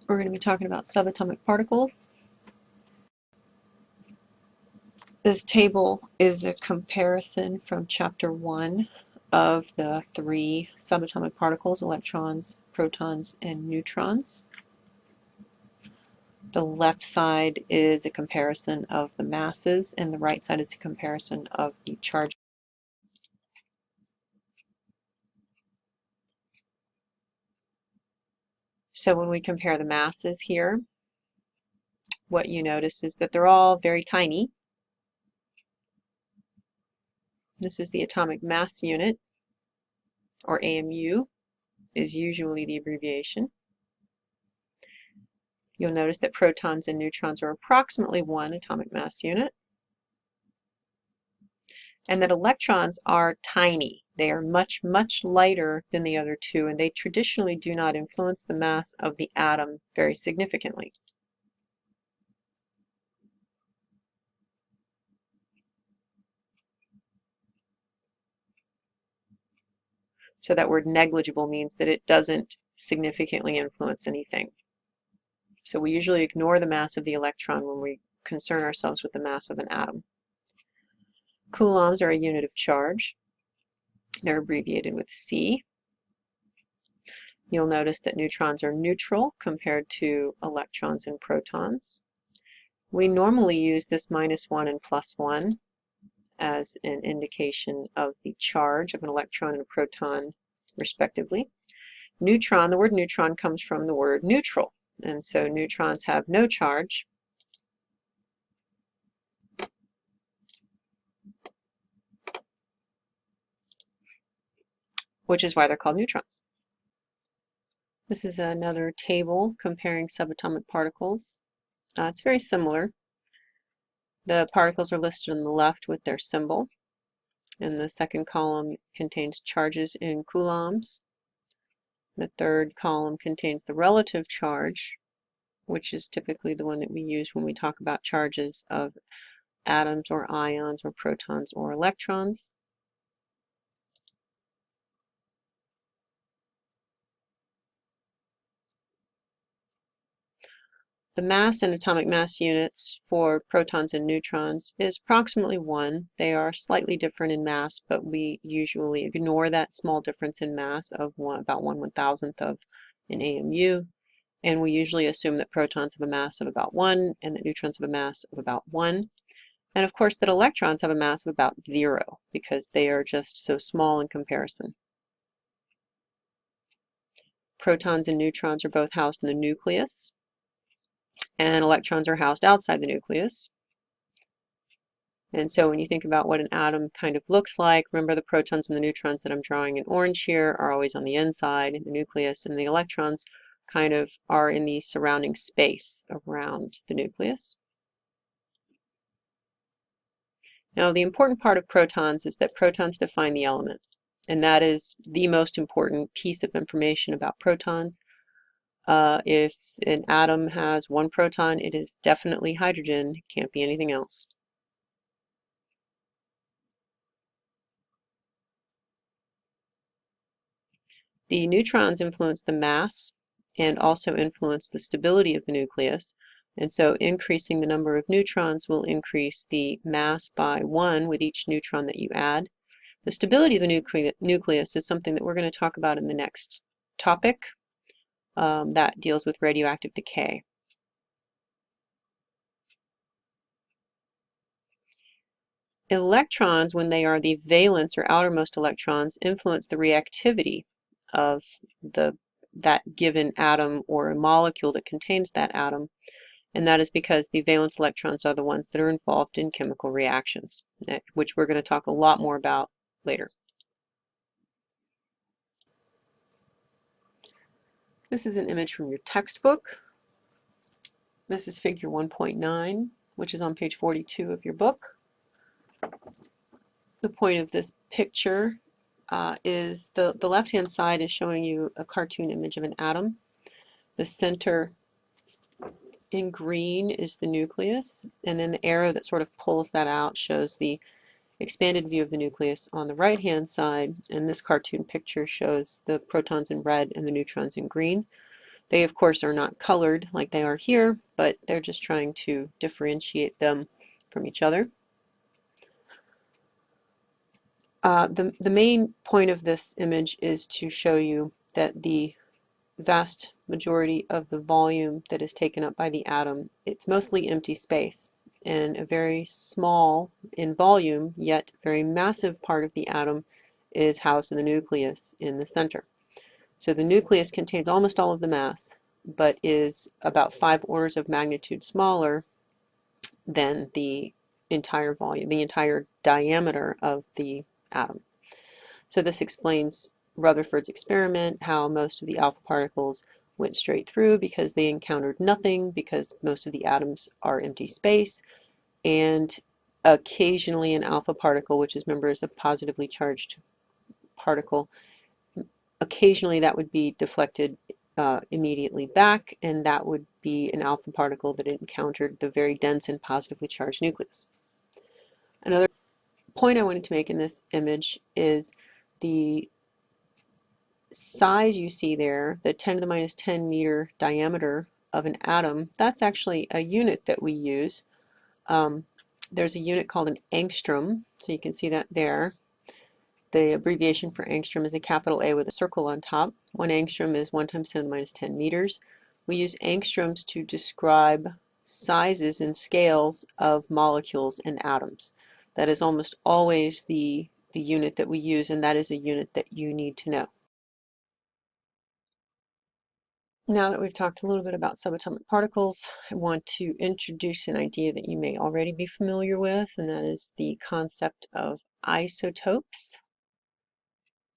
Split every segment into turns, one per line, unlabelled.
We're going to be talking about subatomic particles. This table is a comparison from chapter 1 of the 3 subatomic particles: electrons, protons, and neutrons. The left side is a comparison of the masses, and the right side is a comparison of the charge. So when we compare the masses here, what you notice is that they're all very tiny. This is the atomic mass unit, or AMU is usually the abbreviation. You'll notice that protons and neutrons are approximately 1 atomic mass unit, and that electrons are tiny. They are much, much lighter than the other two, and they traditionally do not influence the mass of the atom very significantly. So that word negligible means that it doesn't significantly influence anything. So we usually ignore the mass of the electron when we concern ourselves with the mass of an atom. Coulombs are a unit of charge. They're abbreviated with C. You'll notice that neutrons are neutral compared to electrons and protons. We normally use this -1 and +1 as an indication of the charge of an electron and a proton, respectively. Neutron, the word neutron comes from the word neutral, and so neutrons have no charge. Which is why they're called neutrons. This is another table comparing subatomic particles. It's very similar. The particles are listed on the left with their symbol, and the second column contains charges in coulombs. The third column contains the relative charge, which is typically the one that we use when we talk about charges of atoms or ions or protons or electrons. The mass and atomic mass units for protons and neutrons is approximately 1. They are slightly different in mass, but we usually ignore that small difference in mass of about 1/1000th of an AMU, and we usually assume that protons have a mass of about 1 and that neutrons have a mass of about 1. And of course that electrons have a mass of about 0 because they are just so small in comparison. Protons and neutrons are both housed in the nucleus, and electrons are housed outside the nucleus. And so when you think about what an atom kind of looks like, remember the protons and the neutrons that I'm drawing in orange here are always on the inside in the nucleus, and the electrons kind of are in the surrounding space around the nucleus. Now the important part of protons is that protons define the element, and that is the most important piece of information about protons. If an atom has 1 proton, it is definitely hydrogen. It can't be anything else. The neutrons influence the mass and also influence the stability of the nucleus. And so increasing the number of neutrons will increase the mass by 1 with each neutron that you add. The stability of the nucleus is something that we're going to talk about in the next topic. That deals with radioactive decay. Electrons, when they are the valence or outermost electrons, influence the reactivity of that given atom or a molecule that contains that atom, and that is because the valence electrons are the ones that are involved in chemical reactions, which we're going to talk a lot more about later. This is an image from your textbook. This is figure 1.9, which is on page 42 of your book. The point of this picture is the left-hand side is showing you a cartoon image of an atom. The center in green is the nucleus, and then the arrow that sort of pulls that out shows the expanded view of the nucleus on the right-hand side, and this cartoon picture shows the protons in red and the neutrons in green. They, of course, are not colored like they are here, but they're just trying to differentiate them from each other. The main point of this image is to show you that the vast majority of the volume that is taken up by the atom, it's mostly empty space, and a very small in volume yet very massive part of the atom is housed in the nucleus in the center. So the nucleus contains almost all of the mass, but is about 5 orders of magnitude smaller than the entire volume, the entire diameter of the atom. So this explains Rutherford's experiment, how most of the alpha particles went straight through because they encountered nothing, because most of the atoms are empty space, and occasionally an alpha particle, which is, remember, is a positively charged particle, occasionally that would be deflected immediately back, and that would be an alpha particle that encountered the very dense and positively charged nucleus. Another point I wanted to make in this image is the size you see there, the 10 to the minus 10 meter diameter of an atom. That's actually a unit that we use. There's a unit called an angstrom, so you can see that there. The abbreviation for angstrom is a capital A with a circle on top. 1 angstrom is 1 times 10 to the minus 10 meters. We use angstroms to describe sizes and scales of molecules and atoms. That is almost always the unit that we use, and that is a unit that you need to know. Now that we've talked a little bit about subatomic particles, I want to introduce an idea that you may already be familiar with, and that is the concept of isotopes.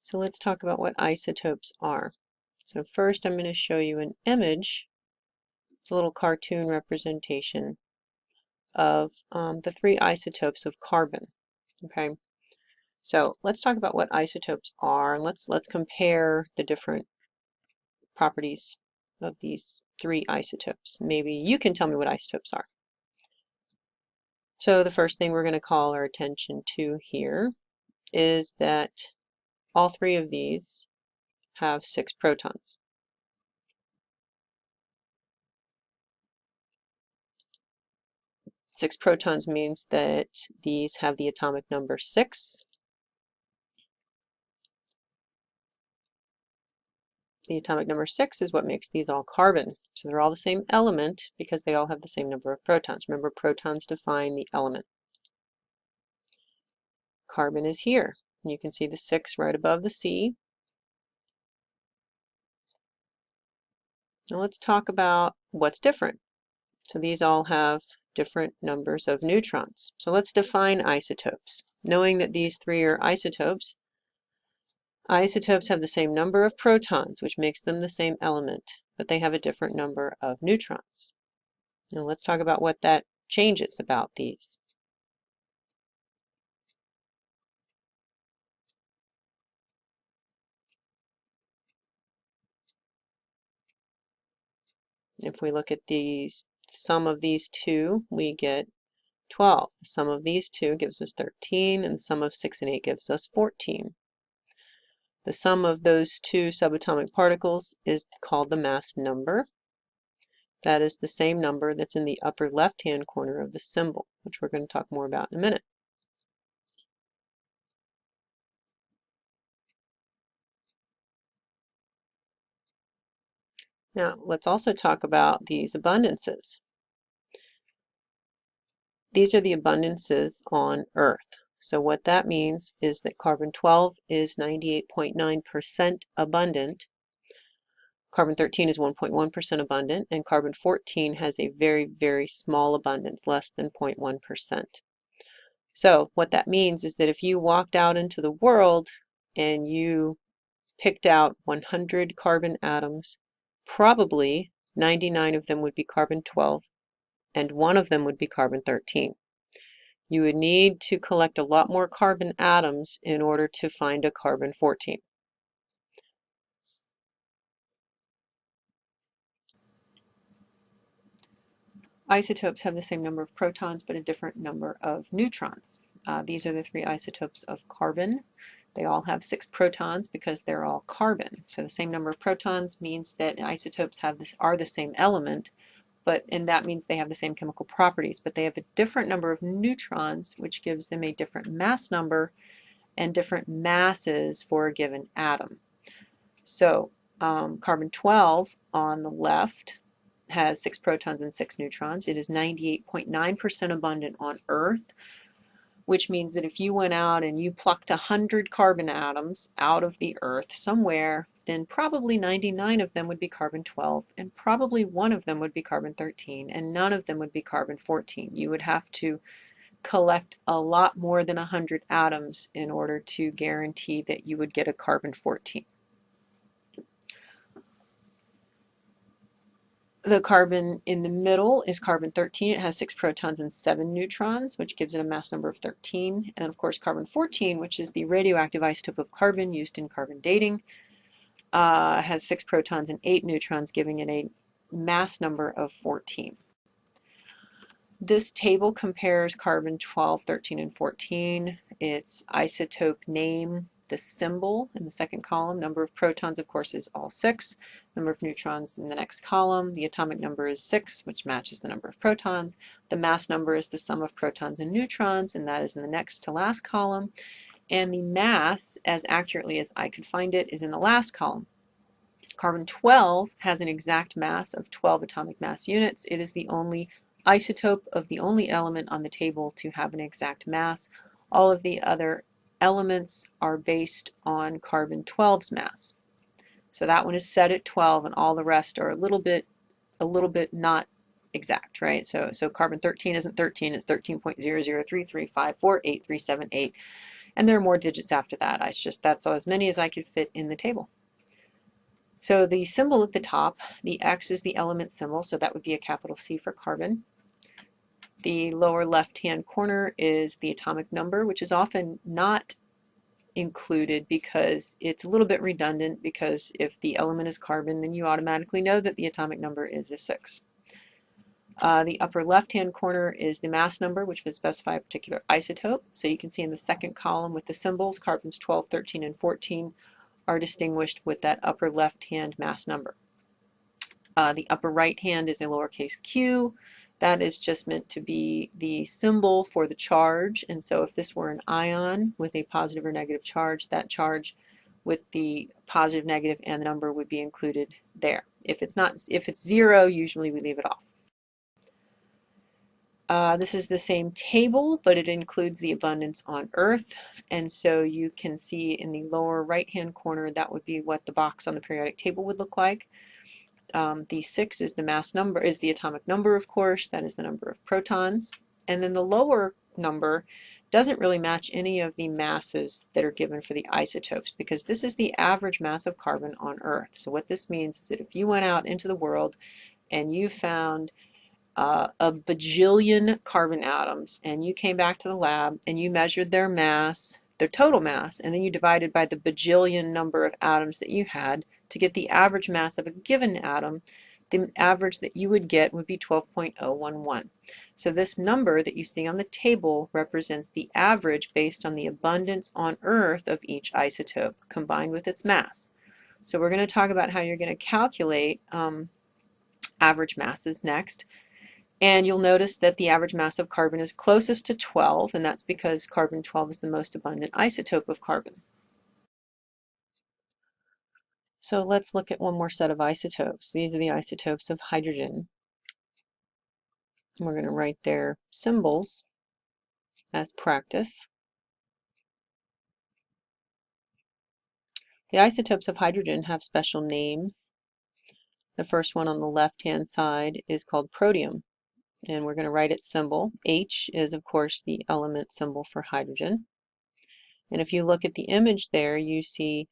So let's talk about what isotopes are. So first I'm going to show you an image. It's a little cartoon representation of the 3 isotopes of carbon. Okay, so let's talk about what isotopes are. Let's compare the different properties of these 3 isotopes. Maybe you can tell me what isotopes are. So the first thing we're going to call our attention to here is that all 3 of these have 6 protons. 6 protons means that these have the atomic number 6. The atomic number 6 is what makes these all carbon. So they're all the same element because they all have the same number of protons. Remember, protons define the element. Carbon is here. You can see the 6 right above the C. Now let's talk about what's different. So these all have different numbers of neutrons. So let's define isotopes. Knowing that these 3 are isotopes, isotopes have the same number of protons, which makes them the same element, but they have a different number of neutrons. Now let's talk about what that changes about these. If we look at these, sum of these 2, we get 12. The sum of these 2 gives us 13, and the sum of 6 and 8 gives us 14. The sum of those 2 subatomic particles is called the mass number. That is the same number that's in the upper left-hand corner of the symbol, which we're going to talk more about in a minute. Now, let's also talk about these abundances. These are the abundances on Earth. So what that means is that carbon-12 is 98.9% abundant, carbon-13 is 1.1% abundant, and carbon-14 has a very, very small abundance, less than 0.1%. So what that means is that if you walked out into the world and you picked out 100 carbon atoms, probably 99 of them would be carbon-12 and 1 of them would be carbon-13. You would need to collect a lot more carbon atoms in order to find a carbon-14. Isotopes have the same number of protons but a different number of neutrons. These are the 3 isotopes of carbon. They all have 6 protons because they're all carbon. So the same number of protons means that isotopes are the same element, and that means they have the same chemical properties, but they have a different number of neutrons, which gives them a different mass number and different masses for a given atom. So carbon-12 on the left has 6 protons and 6 neutrons. It is 98.9% abundant on Earth, which means that if you went out and you plucked 100 carbon atoms out of the Earth somewhere, then probably 99 of them would be carbon-12, and probably one of them would be carbon-13, and none of them would be carbon-14. You would have to collect a lot more than 100 atoms in order to guarantee that you would get a carbon-14. The carbon in the middle is carbon-13. It has 6 protons and 7 neutrons, which gives it a mass number of 13. And of course, carbon-14, which is the radioactive isotope of carbon used in carbon dating, has 6 protons and 8 neutrons, giving it a mass number of 14. This table compares carbon-12, 13, and 14. Its isotope name, the symbol in the second column. Number of protons, of course, is all 6. Number of neutrons in the next column. The atomic number is 6, which matches the number of protons. The mass number is the sum of protons and neutrons, and that is in the next to last column. And the mass, as accurately as I could find it, is in the last column. Carbon-12 has an exact mass of 12 atomic mass units. It is the only isotope of the only element on the table to have an exact mass. All of the other elements are based on carbon-12's mass. So that one is set at 12, and all the rest are a little bit not exact, right? So carbon-13 isn't 13, it's 13.0033548378, and there are more digits after that. That's as many as I could fit in the table. So the symbol at the top, the X is the element symbol, so that would be a capital C for carbon. The lower left-hand corner is the atomic number, which is often not included because it's a little bit redundant, because if the element is carbon, then you automatically know that the atomic number is a 6. The upper left-hand corner is the mass number, which would specify a particular isotope. So you can see in the second column with the symbols, carbons 12, 13, and 14 are distinguished with that upper left-hand mass number. The upper right-hand is a lowercase q. That is just meant to be the symbol for the charge, and so if this were an ion with a positive or negative charge, that charge with the positive, negative, and the number would be included there. If it's 0, usually we leave it off. This is the same table, but it includes the abundance on Earth, and so you can see in the lower right-hand corner that would be what the box on the periodic table would look like. The 6 is the mass number, is the atomic number, of course. That is the number of protons. And then the lower number doesn't really match any of the masses that are given for the isotopes, because this is the average mass of carbon on Earth. So what this means is that if you went out into the world and you found a bajillion carbon atoms, and you came back to the lab and you measured their mass, their total mass, and then you divided by the bajillion number of atoms that you had to get the average mass of a given atom, the average that you would get would be 12.011. So this number that you see on the table represents the average based on the abundance on Earth of each isotope combined with its mass. So we're going to talk about how you're going to calculate average masses next. And you'll notice that the average mass of carbon is closest to 12, and that's because carbon-12 is the most abundant isotope of carbon. So let's look at one more set of isotopes. These are the isotopes of hydrogen. We're going to write their symbols as practice. The isotopes of hydrogen have special names. The first one on the left-hand side is called protium, and we're going to write its symbol. H is, of course, the element symbol for hydrogen. And if you look at the image there, you see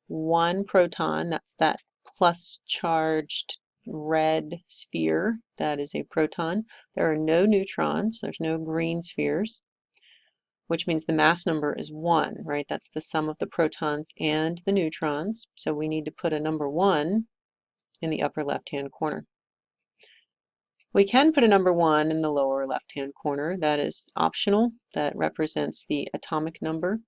one proton, that's that plus charged red sphere, that is a proton. There are no neutrons, there's no green spheres, which means the mass number is 1, right? That's the sum of the protons and the neutrons, so we need to put a number 1 in the upper left-hand corner. We can put a number 1 in the lower left-hand corner. That is optional. That represents the atomic number.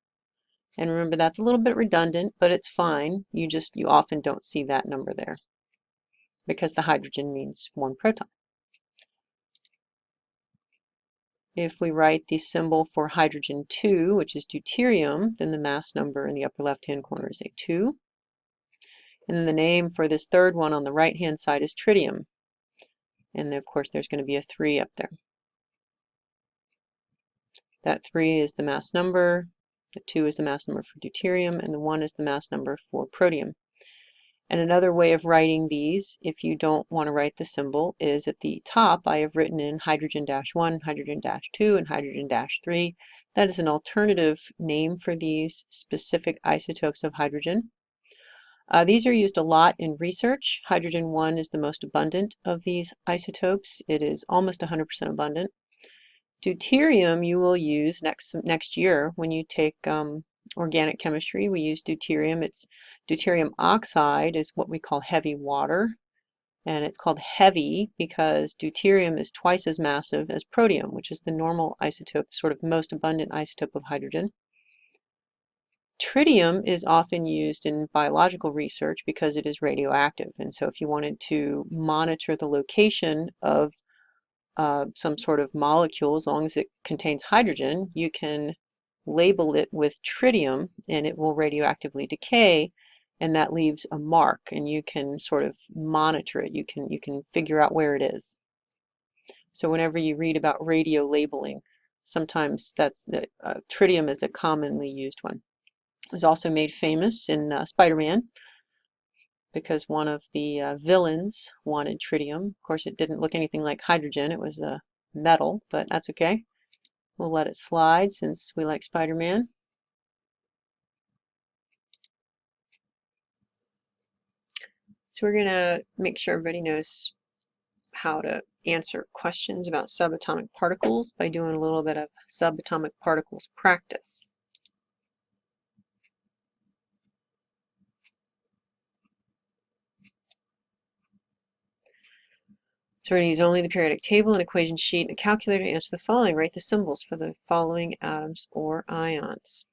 And remember, that's a little bit redundant, but it's fine. You often don't see that number there because the hydrogen means 1 proton. If we write the symbol for hydrogen 2, which is deuterium, then the mass number in the upper left-hand corner is a 2. And then the name for this third one on the right-hand side is tritium. And of course, there's going to be a 3 up there. That 3 is the mass number, the 2 is the mass number for deuterium, and the 1 is the mass number for protium. And another way of writing these, if you don't want to write the symbol, is at the top I have written in hydrogen-1, hydrogen-2, and hydrogen-3. That is an alternative name for these specific isotopes of hydrogen. These are used a lot in research. Hydrogen-1 is the most abundant of these isotopes. It is almost 100% abundant. Deuterium you will use next year when you take organic chemistry. We use deuterium. It's deuterium oxide is what we call heavy water, and it's called heavy because deuterium is twice as massive as protium, which is the normal isotope, sort of most abundant isotope of hydrogen. Tritium is often used in biological research because it is radioactive, and so if you wanted to monitor the location of some sort of molecule, as long as it contains hydrogen, you can label it with tritium and it will radioactively decay, and that leaves a mark, and you can sort of monitor it. You can figure out where it is. So whenever you read about radio labeling, sometimes tritium is a commonly used one. It was also made famous in Spider-Man, because one of the villains wanted tritium. Of course, it didn't look anything like hydrogen. It was a metal, but that's okay. We'll let it slide since we like Spider-Man. So we're going to make sure everybody knows how to answer questions about subatomic particles by doing a little bit of subatomic particles practice. So we're going to use only the periodic table, an equation sheet, and a calculator to answer the following. Write the symbols for the following atoms or ions.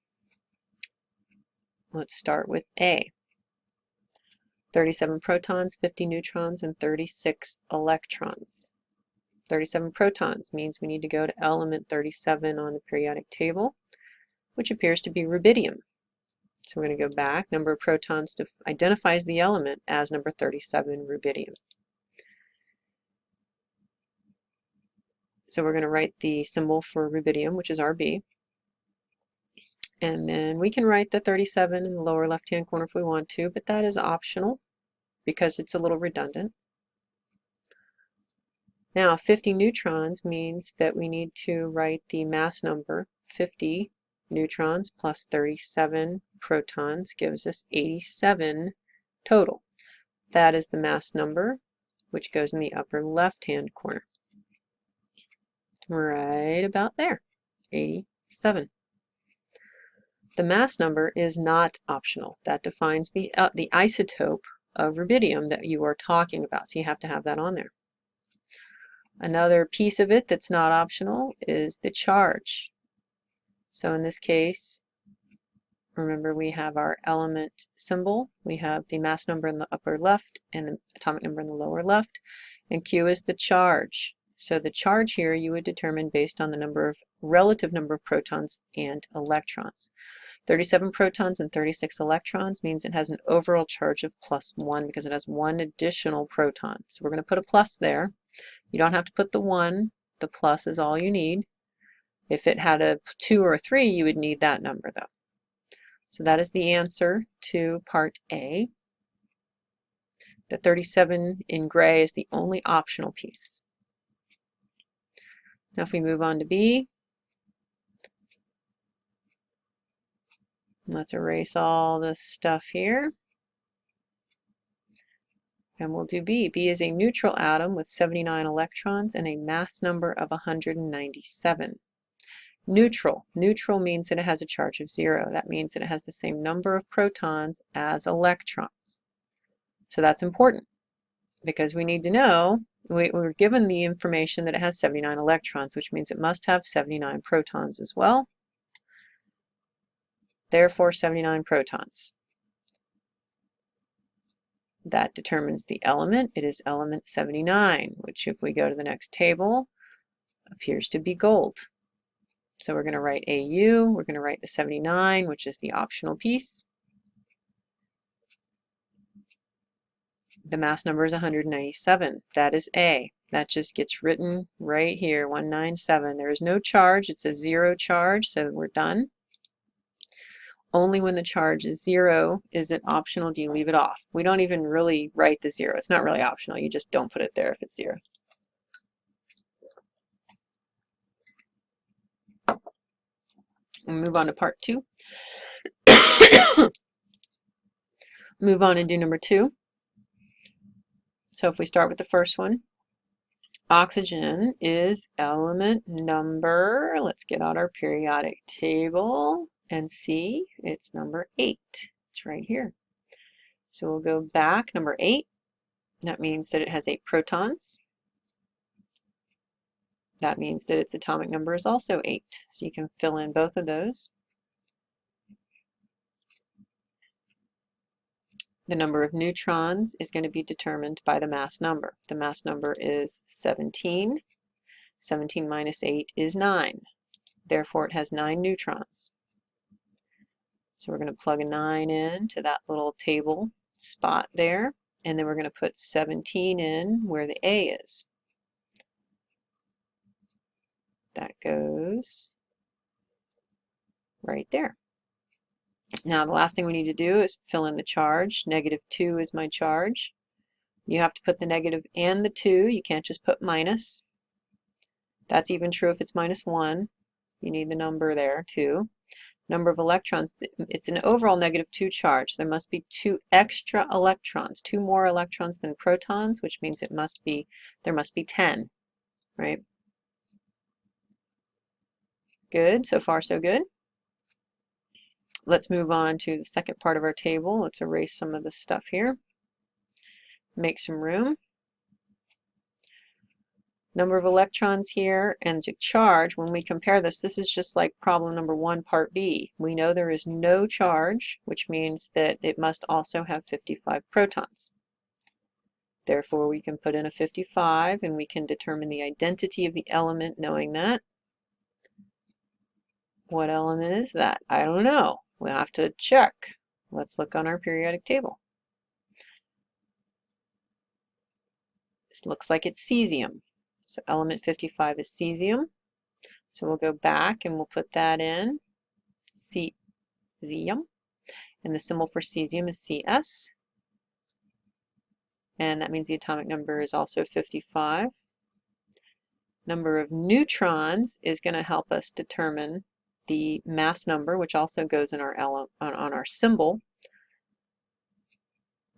Let's start with A. 37 protons, 50 neutrons, and 36 electrons. 37 protons means we need to go to element 37 on the periodic table, which appears to be rubidium. So we're going to go back. Number of protons identifies the element as number 37, rubidium. So we're going to write the symbol for rubidium, which is Rb. And then we can write the 37 in the lower left-hand corner if we want to, but that is optional because it's a little redundant. Now, 50 neutrons means that we need to write the mass number. 50 neutrons plus 37 protons gives us 87 total. That is the mass number, which goes in the upper left-hand corner. Right about there, 87. The mass number is not optional. That defines the isotope of rubidium that you are talking about, so you have to have that on there. Another piece of it that's not optional is the charge. So in this case, remember we have our element symbol, we have the mass number in the upper left and the atomic number in the lower left, and Q is the charge. So the charge here you would determine based on the relative number of protons and electrons. 37 protons and 36 electrons means it has an overall charge of +1 because it has one additional proton. So we're going to put a plus there. You don't have to put the 1. The plus is all you need. If it had a 2 or a 3, you would need that number though. So that is the answer to part A. The 37 in gray is the only optional piece. Now if we move on to B, let's erase all this stuff here. And we'll do B. B is a neutral atom with 79 electrons and a mass number of 197. Neutral. Neutral means that it has a charge of 0. That means that it has the same number of protons as electrons. So that's important because we need to know, we're given the information that it has 79 electrons, which means it must have 79 protons as well. therefore 79 protons. That determines the element. It is element 79, which if we go to the next table, appears to be gold. So we're going to write AU, we're going to write the 79, which is the optional piece. The mass number is 197. That is A. That just gets written right here, 197. There is no charge. It's a 0 charge, so we're done. Only when the charge is 0 is it optional. Do you leave it off? We don't even really write the 0. It's not really optional. You just don't put it there if it's 0. We'll move on to part 2. Move on and do number 2. So if we start with the first one, oxygen is element number, let's get out our periodic table and see, it's number 8. It's right here. So we'll go back, number 8. That means that it has 8 protons. That means that its atomic number is also 8. So you can fill in both of those. The number of neutrons is going to be determined by the mass number. The mass number is 17. 17 minus 8 is 9. Therefore, it has 9 neutrons. So we're going to plug a 9 in to that little table spot there, and then we're going to put 17 in where the A is. That goes right there. Now the last thing we need to do is fill in the charge. -2 is my charge. You have to put the negative and the 2. You can't just put minus. That's even true if it's -1. You need the number there too. Number of electrons, it's an overall -2 charge. There must be 2 extra electrons, 2 more electrons than protons, which means there must be 10, right? Good, so far so good. Let's move on to the second part of our table. Let's erase some of the stuff here. Make some room. Number of electrons here and the charge, when we compare this, this is just like problem number 1, part B. We know there is no charge, which means that it must also have 55 protons. Therefore, we can put in a 55 and we can determine the identity of the element knowing that. What element is that? I don't know. We'll have to check. Let's look on our periodic table. This looks like it's cesium. So element 55 is cesium. So we'll go back and we'll put that in. Cesium. And the symbol for cesium is Cs. And that means the atomic number is also 55. Number of neutrons is going to help us determine the mass number, which also goes in our on our symbol.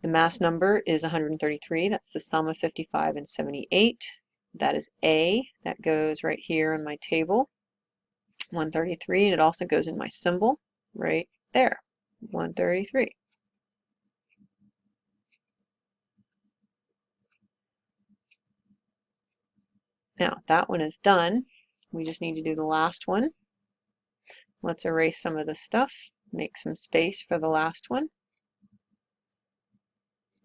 The mass number is 133. That's the sum of 55 and 78. That is A. That goes right here in my table. 133, and it also goes in my symbol right there. 133. Now that one is done. We just need to do the last one. Let's erase some of the stuff, make some space for the last one.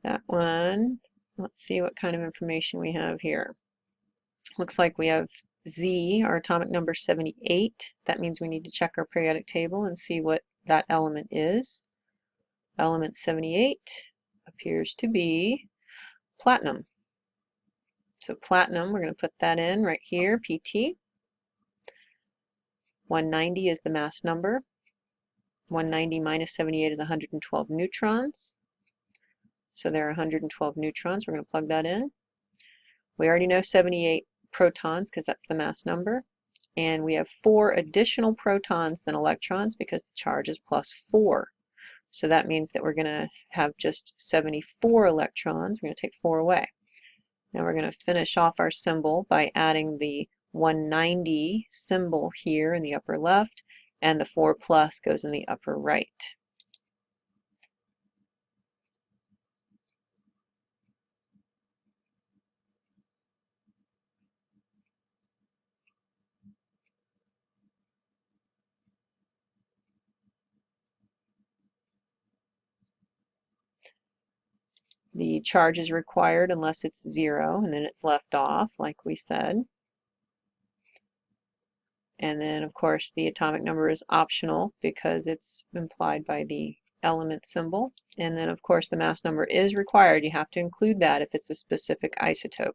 That one, let's see what kind of information we have here. Looks like we have Z, our atomic number 78. That means we need to check our periodic table and see what that element is. Element 78 appears to be platinum. So platinum, we're going to put that in right here, PT. 190 is the mass number. 190 minus 78 is 112 neutrons. So there are 112 neutrons. We're going to plug that in. We already know 78 protons because that's the mass number. And we have 4 additional protons than electrons because the charge is +4. So that means that we're going to have just 74 electrons. We're going to take 4 away. Now we're going to finish off our symbol by adding the 190 symbol here in the upper left, and the 4 plus goes in the upper right. The charge is required unless it's 0, and then it's left off, like we said. And then, of course, the atomic number is optional because it's implied by the element symbol. And then, of course, the mass number is required. You have to include that if it's a specific isotope.